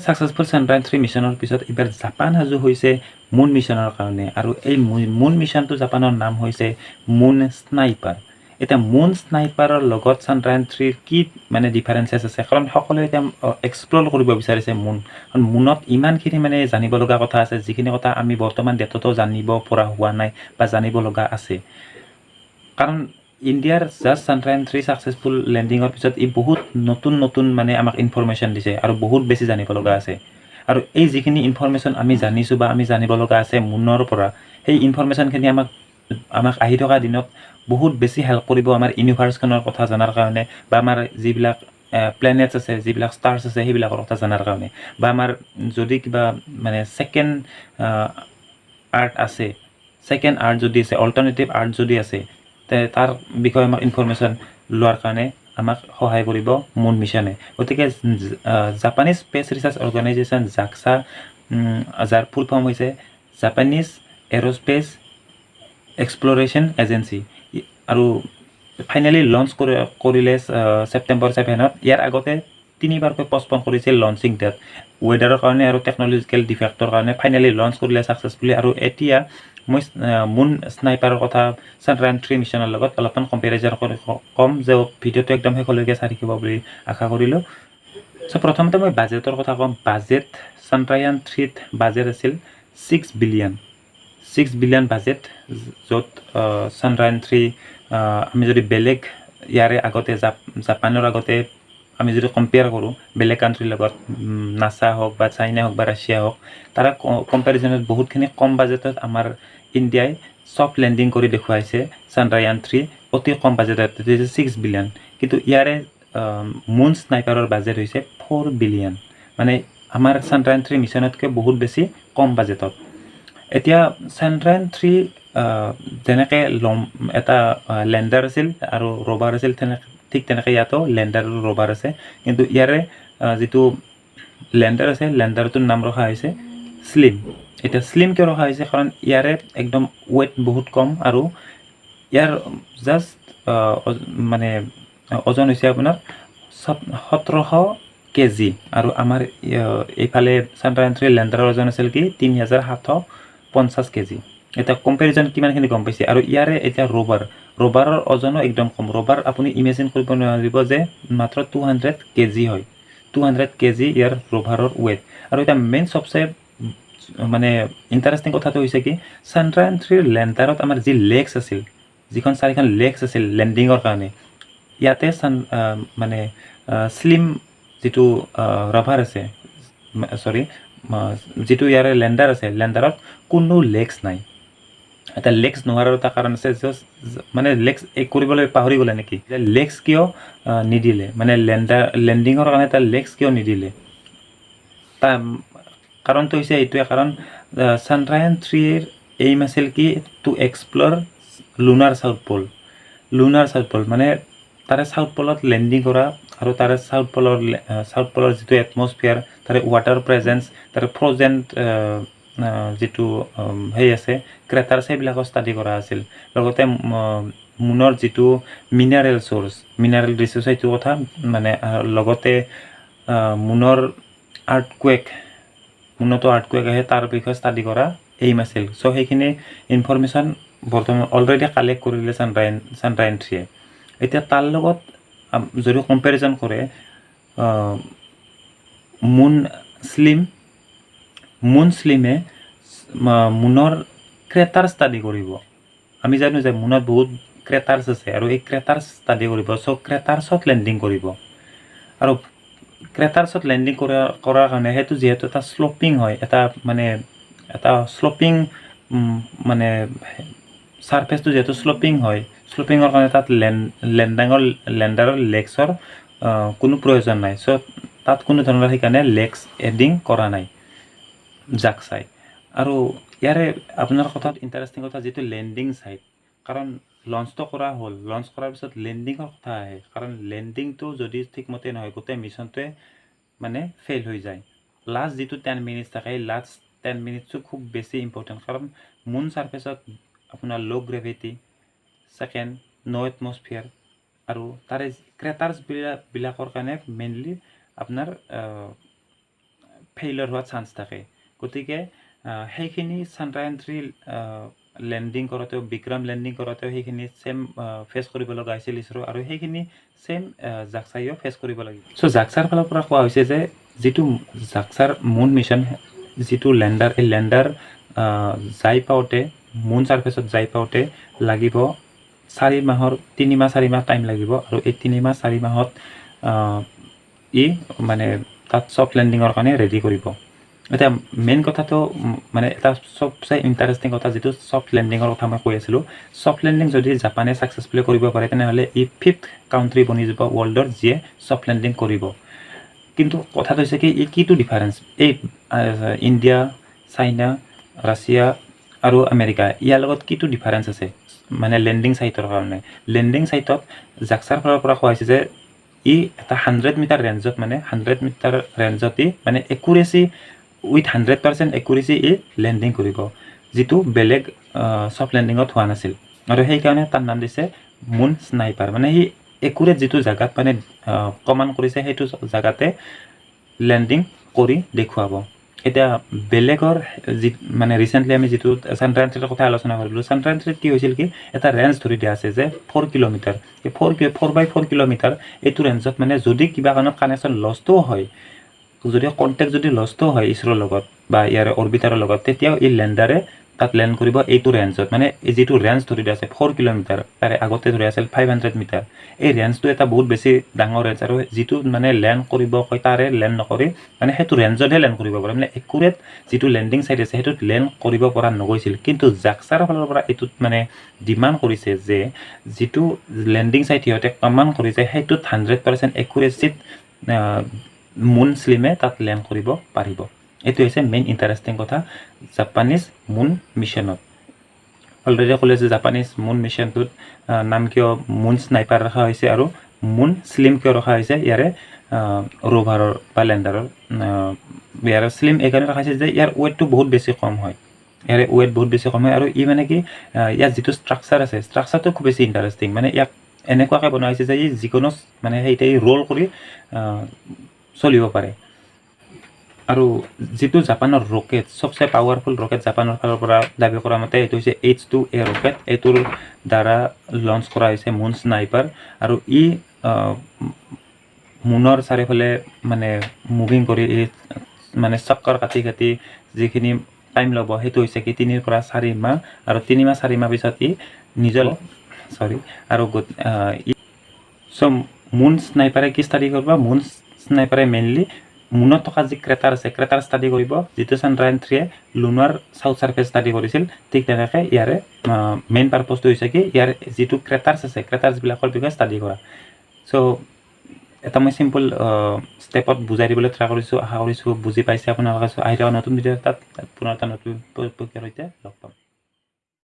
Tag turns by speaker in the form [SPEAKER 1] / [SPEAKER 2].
[SPEAKER 1] Successful চান্দ্ৰায়ন-3 মিছনৰ পিছত এবাৰ জাপান সাজু হৈছে মুন মিছনৰ কাৰণে আৰু এই মুন মিছনটো জাপানৰ নাম হৈছে মুন স্নাইপাৰ। এতিয়া মুন স্নাইপাৰৰ লগত চান্দ্ৰায়ন-3 কি মানে ডিফাৰেন্সেছ আছে, কাৰণ সকলোৱে এতিয়া এক্সপ্ল'ৰ কৰিব বিচাৰিছে মুন। কাৰণ মুনত ইমানখিনি মানে জানিব লগা কথা আছে, যিখিনি কথা আমি বৰ্তমান ডেটতো জানিব পৰা হোৱা নাই বা জানিব লগা আছে। কাৰণ ইণ্ডিয়াৰ জাষ্ট চান্দ্ৰায়ন-3 ছাকচেছফুল লেণ্ডিঙৰ পিছত ই বহুত নতুন মানে আমাক ইনফৰমেশ্যন দিছে আৰু বহুত বেছি জানিব লগা আছে। আৰু এই যিখিনি ইনফৰমেশ্যন আমি জানিছোঁ বা আমি জানিব লগা আছে মুনৰ পৰা, সেই ইনফৰমেশ্যনখিনি আমাক আহি থকা দিনত বহুত বেছি হেল্প কৰিব আমাৰ ইউনিভাৰ্ছখনৰ কথা জনাৰ কাৰণে, বা আমাৰ যিবিলাক প্লেনেটছ আছে, যিবিলাক ষ্টাৰ্ছ আছে, সেইবিলাকৰ কথা জনাৰ কাৰণে, বা আমাৰ যদি কিবা মানে ছেকেণ্ড আৰ্ট আছে, ছেকেণ্ড আৰ্ট যদি আছে, অল্টাৰনেটিভ আৰ্ট যদি আছে, তাৰ বিষয়ে আমাক ইনফৰমেশ্যন লোৱাৰ কাৰণে আমাক সহায় কৰিব মুন মিছনে। গতিকে Japanese space research organisation JAXA, যাৰ ফুল ফৰ্ম হৈছে জাপানিজ এৰ'স্পেচ এক্সপ্ল'ৰেশ্যন এজেঞ্চি, আৰু ফাইনেলি লঞ্চ কৰিলে ছেপ্টেম্বৰ 7। ইয়াৰ আগতে 3বাৰকৈ পষ্টপন কৰিছিল লঞ্চিং ডেট, ৱেডাৰৰ কাৰণে আৰু টেকন'লজিকেল ডিফেক্টৰ কাৰণে। ফাইনেলি লঞ্চ কৰিলে ছাকচেছফুলি। আৰু এতিয়া মই মুন স্নাইপাৰৰ কথা চান্দ্ৰায়ন-3 মিছনৰ লগত অলপমান কম্পেৰিজন কৰি ক'ম, যে ভিডিঅ'টো একদম শেষলৈকে চাই থাকিব বুলি আশা কৰিলোঁ। চ' প্ৰথমতে মই বাজেটৰ কথা ক'ম। বাজেট চান্দ্ৰায়ন-3ত বাজেট আছিল 6 বিলিয়ন বাজেট, য'ত চান্দ্ৰায়ন-3 আমি যদি বেলেগ ইয়াৰে আগতে জাপানৰ আগতে আমি যদি কম্পেয়াৰ কৰোঁ বেলেগ কাণ্ট্ৰিৰ লগত, নাছা হওক বা চাইনা হওক বা ৰাছিয়া হওক, তাৰ কম্পেৰিজনত বহুতখিনি কম বাজেটত আমাৰ ইণ্ডিয়াই ছফ্ট লেণ্ডিং কৰি দেখুৱাইছে চান্দ্ৰায়ন-3 অতি কম বাজেটত, 6 বিলিয়ন। কিন্তু ইয়াৰে মুন স্নাইপাৰৰ বাজেট হৈছে 4 বিলিয়ন, মানে আমাৰ চান্দ্ৰায়ন-3 মিছনতকৈ বহুত বেছি কম বাজেটত। এতিয়া চান্দ্ৰায়ন-3 যেনেকৈ এটা লেণ্ডাৰ আছিল আৰু ৰভাৰ আছিল, ঠিক তেনেকৈ ইয়াতো লেণ্ডাৰ আৰু ৰভাৰ আছে। কিন্তু ইয়াৰে যিটো লেণ্ডাৰ আছে, লেণ্ডাৰটোৰ নাম ৰখা হৈছে স্লিম। এতিয়া স্লিম কিয় ৰখা হৈছে, কাৰণ ইয়াৰে একদম ৱেইট বহুত কম, আৰু ইয়াৰ জাষ্ট মানে ওজন হৈছে আপোনাৰ 1700 কেজি, আৰু আমাৰ এইফালে চান্দ্ৰায়ন-3 লেণ্ডাৰৰ ওজন আছিল কি 3750 কেজি। এতিয়া কম্পেৰিজন কিমানখিনি গম পাইছে। আৰু ইয়াৰে এতিয়া ৰভাৰৰ ওজনো একদম কম। ৰভাৰ আপুনি ইমেজিন কৰিব নোৱাৰিব যে মাত্ৰ 200 কেজি হয়, 200 কেজি ইয়াৰ ৰভাৰৰ ৱেইট। আৰু এতিয়া মেইন চবচে মানে ইণ্টাৰেষ্টিং কথাটো হৈছে কি, চান্দ্ৰায়ন-3 লেণ্ডাৰত আমাৰ যি লেগছ আছিল, যিখন 4খন লেগছ আছিল লেণ্ডিঙৰ কাৰণে, ইয়াতে মানে স্লিম যিটো ৰভাৰ আছে, যিটো ইয়াৰে লেণ্ডাৰ আছে, লেণ্ডাৰত কোনো লেগছ নাই। এটা লেগছ নোহোৱাৰ এটা কাৰণ আছে, মানে লেগছ কৰিবলৈ পাহৰি গ'লে নেকি, যে লেগছ কিয় নিদিলে, মানে লেণ্ডিঙৰ কাৰণে এটা লেগছ কিয় নিদিলে। কাৰণটো হৈছে এইটোৱে, কাৰণ চান্দ্ৰায়ন-3ৰ এইম আছিল কি to explore lunar south pole, মানে তাৰে চাউথ পলত লেণ্ডিং কৰা, আৰু তাৰে চাউথ পলৰ যিটো এটমছফিয়াৰ, তাৰে ৱাটাৰ প্ৰেজেঞ্চ, তাৰে ফ্ৰজেন যিটো সেই আছে ক্ৰেটাৰ, সেইবিলাকৰ ষ্টাডি কৰা আছিল। লগতে মুনৰ যিটো মিনাৰেল ৰিচোৰ্চ, সেইটো কথা মানে, লগতে মুনৰ মুনতো আৰ্থকুৱেক আহে, তাৰ বিষয়ে ষ্টাডি কৰা এইম আছিল। চ' সেইখিনি ইনফৰমেশ্যন বৰ্তমান অলৰেডি কালেক্ট কৰিলে চান্দ্ৰায়ন-3য়ে। এতিয়া তাৰ লগত যদি কম্পেৰিজন কৰে মুন স্লিমে মুনৰ ক্ৰেটাৰ ষ্টাডি কৰিব। আমি জানো যে মুনত বহুত ক্ৰেটাৰ্ছ আছে, আৰু এই ক্ৰেটাৰ্ছ ষ্টাডি কৰিব। চ' ক্ৰেটাৰ্ছত লেণ্ডিং কৰিব, আৰু ক্ৰেটাৰ্ছত লেণ্ডিং কৰাৰ কাৰণে সেইটো যিহেতু এটা শ্লপিং হয়, এটা শ্লপিং মানে ছাৰফেচটো যিহেতু শ্লপিং হয়, শ্লপিঙৰ কাৰণে তাত লেণ্ডাৰৰ লেগছৰ কোনো প্ৰয়োজন নাই। চ' তাত কোনো ধৰণৰ সেইকাৰণে লেগছ এডিং কৰা নাই জাক্সাই। আৰু ইয়াৰে আপোনাৰ কথাত ইণ্টাৰেষ্টিং কথা, যিটো লেণ্ডিং ছাইট, কাৰণ লঞ্চটো কৰা হ'ল, লঞ্চ কৰাৰ পিছত লেণ্ডিঙৰ কথা আহে, কাৰণ লেণ্ডিংটো যদি ঠিকমতে নহয়, গোটেই মিছনটোৱে মানে ফেইল হৈ যায়। লাষ্ট যিটো 10 মিনিটছ থাকে, এই লাষ্ট 10 মিনিটছো খুব বেছি ইম্পৰ্টেণ্ট, কাৰণ মুন ছাৰ্ফেচত আপোনাৰ ল' গ্ৰেভিটি, ছেকেণ্ড ন' এটমছফিয়াৰ, আৰু তাৰে ক্ৰেটাৰ্ছবিলাকৰ কাৰণে মেইনলি আপোনাৰ ফেইলিয়ৰ হোৱাৰ চান্স থাকে গতিকে সেইখিনি চান্দ্ৰায়ন-3 লেণ্ডিং কৰোঁতেও বিক্ৰম লেণ্ডিং কৰোঁতেও সেইখিনি চেম ফেচ কৰিব লগা হৈছিল ইছৰো আৰু সেইখিনি চেম জাকছাইও ফেচ কৰিব লাগিব চ' জাকছাৰ ফালৰ পৰা কোৱা হৈছে যে যিটো জাকছাৰ মুন মিছন যিটো লেণ্ডাৰ এই লেণ্ডাৰ যাই পাওঁতে মুন ছাৰ্ফেচত যাই পাওঁতে লাগিব 4 মাহৰ 3 মাহ 4 মাহ টাইম লাগিব আৰু এই 3 মাহ 4 মাহত মানে তাত ছফ্ট লেণ্ডিঙৰ কাৰণে ৰেডি কৰিব এতিয়া মেইন কথাটো মানে এটা সবচে ইণ্টাৰেষ্টিং কথা যিটো ছফ্ট লেণ্ডিঙৰ কথা মই কৈ আছিলোঁ ছফ্ট লেণ্ডিং যদি জাপানে ছাকচেছফুলি কৰিব পাৰে তেনেহ'লে ই 5th কাউণ্ট্ৰি বনি যাব ৱৰ্ল্ডৰ যিয়ে ছফ্ট লেণ্ডিং কৰিব কিন্তু কথাটো হৈছে কি কিটো ডিফাৰেঞ্চ এই ইণ্ডিয়া চাইনা ৰাছিয়া আৰু আমেৰিকা ইয়াৰ লগত কিটো ডিফাৰেঞ্চ আছে মানে লেণ্ডিং সাইটৰ কাৰণে লেণ্ডিং সাইটত জাকছাৰ ফালৰ পৰা কোৱা হৈছে যে এটা 100 মিটাৰ ৰেঞ্জত মানে 100 মিটাৰ ৰেঞ্জত মানে একুৰেচি উইথ 100% একুৰেচি লেণ্ডিং কৰিব যিটো বেলেগ ছফ্ট লেণ্ডিঙত হোৱা নাছিল আৰু সেইকাৰণে তাৰ নাম দিছে মুন স্নাইপাৰ মানে সি একুৰেট যিটো জাগাত মানে কমাণ্ড কৰিছে সেইটো জাগাতে লেণ্ডিং কৰি দেখুৱাব এতিয়া বেলেগৰ মানে ৰিসেন্টলি আমি যেটো চান্দ্ৰায়ন-3 কথা আলোচনা কৰিলো চান্দ্ৰায়ন-3 কি হৈছিল কি এটা ৰেঞ্জ ধৰি দিয়া আছে যে 4 কিলোমিটাৰ এই 4 কিলোমিটাৰ এইটো ৰেঞ্জত মানে যদি কিবা কাৰণত কানেকচন লষ্টও হয় যদি কন্টেক্ট যদি লষ্টও হয় ইছৰোৰ লগত বা ইয়াৰ অৰবিটাৰৰ লগত তেতিয়াও এই লেণ্ডাৰে তাত লেণ্ড কৰিব এইটো ৰেঞ্জত মানে যেটো ৰেঞ্জ ধৰি দিয়া আছে 4 কিলোমিটাৰ তাৰে আগতে ধৰি আছিল 500 মিটাৰ এই ৰেঞ্জটো এটা বহুত বেছি ডাঙৰ ৰেঞ্জ আৰু যেটো মানে লেণ্ড কৰিব কয় তাৰে লেণ্ড নকৰি মানে হেতু ৰেঞ্জতহে লেণ্ড কৰিব পাৰে মানে একুৰেট যেটো লেণ্ডিং সাইট আছে হেতুত লেণ্ড কৰিব পৰা নগৈছিল কিন্তু জাকছাৰ ফালৰ পৰা এতুত মানে ডিমান্ড কৰিছে যে যেটো লেণ্ডিং সাইট হিয়তে কমাণ্ড কৰিছে হেতুত 100% একুৰেচিত মুন স্লিমে তাত লেণ্ড কৰিব পাৰিব এটো হৈছে মেইন ইণ্টাৰেষ্টিং কথা জাপানিজ মুন মিছনত অলৰেডি ক'লে যে জাপানিজ মুন মিছনটোত নাম কিয় মুন স্নাইপাৰ ৰাখা হৈছে আৰু মুন স্লিম কিয় ৰাখা হৈছে ইয়াৰে ৰোভাৰৰ বা লেণ্ডাৰৰ ইয়াৰ স্লিম এইকাৰণে ৰাখা হৈছে যে ইয়াৰ ওয়েটটো বহুত বেছি কম হয় ইয়াৰ ওয়েট বহুত বেছি কম হয় আৰু ই মানে কি ইয়াৰ যেটো ষ্ট্ৰাকচাৰ আছে ষ্ট্ৰাকচাৰটো খুব বেছি ইণ্টাৰেষ্টিং মানে ইয়াক এনেকুৱাকৈ বনোৱা হৈছে যে ই যিকোনো মানে সেইটাই ৰোল কৰি চলিব পাৰে আৰু যেটো জাপানৰ ৰকেট সবচে পাৱাৰফুল ৰকেট জাপানৰ ফালৰ পৰা দাবী কৰা মতে এটো হৈছে H2A ৰকেট এটোৰ দ্বাৰা লঞ্চ কৰা হৈছে মুন স্নাইপাৰ আৰু ই মুনৰ চাৰিফালে মানে মুভিং কৰি মানে চক্কৰ কাটি কাটি যিখিনি টাইম ল'ব হেতু হৈছে কি 3 পৰা 4 মাহ আৰু 3 মাহ 4 মাহ পিছত ই নিজৰ আৰু সো মুন স্নাইপাৰে কি ষ্টাডি কৰিব মুন স্নাইপাৰে মেইনলি মুনত থকা যে ক্ৰেটাৰ আছে ক্ৰেটাৰ ষ্টাডি কৰিব যেটো চান্দ্ৰায়ন-3 লুনাৰ সাউথ সাৰফেস ষ্টাডি কৰিছিল ঠিক তেনেকৈ ইয়াৰে মেইন পাৰপজটো হৈছে কি ইয়াৰ যেটো ক্ৰেটাৰছ আছে ক্ৰেটাৰছ বিলাকৰ বিষয়ে ষ্টাডি কৰা সো এটা মই সিম্পল স্টেপত বুজাই দিবলৈ ট্ৰাই কৰিছো আশা কৰিছো বুজি পাইছে আপোনালোকে আহিবা নতুন ভিডিঅ' তাত পুনৰ এটা নতুন প্ৰক্ৰিয়াৰ সৈতে লগ পাম